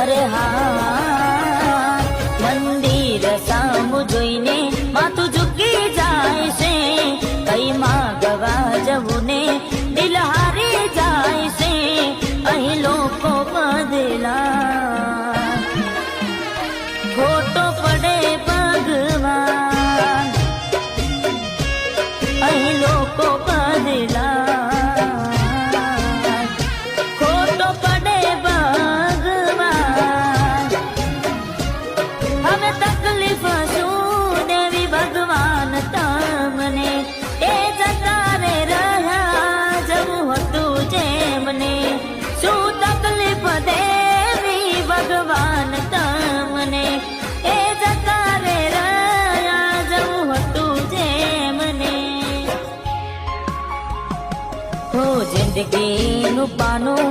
અરે હા, મંદિર સામું જોઈને માથું ઝૂકી જાય છે. કઈ માગવા જવું ને દિલ હારી જાય છે. અહીં લોકો બદલા ખોટો પડે ભગવાન. અહીં લોકો બદલા ખોટો પડે ભગવાન. હવે તકલીફ શું દેવી ભગવાન તમને, એ જતા રે રહ્યા જવું હતું જેમને. શું તકલીફ દેવી ભગવાન તમને, એ જતા રે રહ્યા જવું હતું જેમને. હો જિંદગીનું પાનું